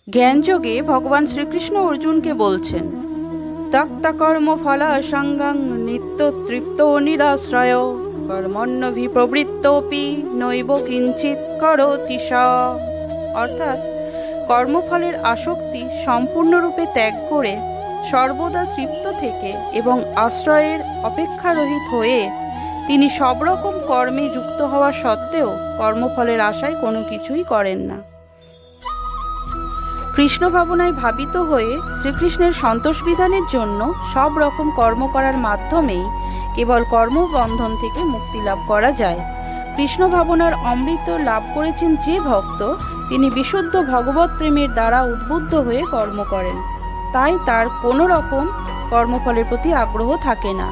জ্ঞানযোগে ভগবান শ্রীকৃষ্ণ অর্জুনকে বলছেন, ত্যক্তা কর্ম ফলা সঙ্গং নিত্য তৃপ্ত নিরাশ্রয় কর্মণ্যভি প্রবৃত্তপি নৈব কিঞ্চিৎ করোতি সা। অর্থাৎ কর্মফলের আসক্তি সম্পূর্ণরূপে ত্যাগ করে সর্বদা তৃপ্ত থেকে এবং আশ্রয়ের অপেক্ষারহিত হয়ে তিনি সব রকম কর্মে যুক্ত হওয়া সত্ত্বেও কর্মফলের আশায় কোনো কিছুই করেন না। কৃষ্ণ ভাবনায় ভাবিত হয়ে শ্রীকৃষ্ণের সন্তোষ বিধানের জন্য সব রকম কর্ম করার মাধ্যমেই কেবল কর্মবন্ধন থেকে মুক্তি লাভ করা যায়। কৃষ্ণ ভাবনার অমৃত লাভ করেছেন যে ভক্ত, তিনি বিশুদ্ধ ভগবৎ প্রেমের দ্বারা উদ্বুদ্ধ হয়ে কর্ম করেন, তাই তার কোনো রকম কর্মফলের প্রতি আগ্রহ থাকে না।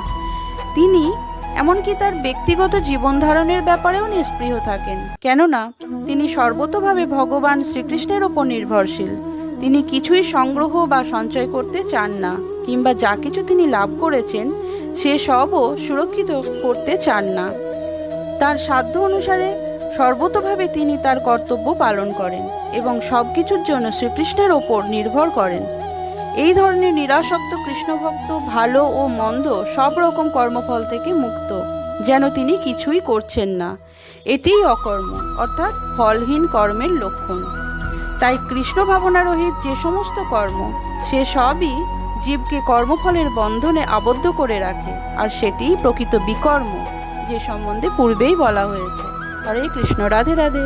তিনি এমনকি তার ব্যক্তিগত জীবন ধারণের ব্যাপারেও নিষ্পৃহ থাকেন, কেননা তিনি সর্বতোভাবে ভগবান শ্রীকৃষ্ণের ওপর নির্ভরশীল। তিনি কিছুই সংগ্রহ বা সঞ্চয় করতে চান না, কিংবা যা কিছু তিনি লাভ করেছেন সে সবও সুরক্ষিত করতে চান না। তার সাধ্য অনুসারে সর্বতোভাবে তিনি তার কর্তব্য পালন করেন এবং সব কিছুর জন্য শ্রীকৃষ্ণের ওপর নির্ভর করেন। এই ধরনের নিরাসক্ত কৃষ্ণভক্ত ভালো ও মন্দ সব রকম কর্মফল থেকে মুক্ত, যেন তিনি কিছুই করছেন না। এটিই অকর্ম অর্থাৎ ফলহীন কর্মের লক্ষণ। তাই কৃষ্ণ ভাবনারহিত যে সমস্ত কর্ম, সে সবই জীবকে কর্মফলের বন্ধনে আবদ্ধ করে রাখে, আর সেটিই প্রকৃত বিকর্ম, যে সম্বন্ধে পূর্বেই বলা হয়েছে। হরে কৃষ্ণ। রাধে রাধে।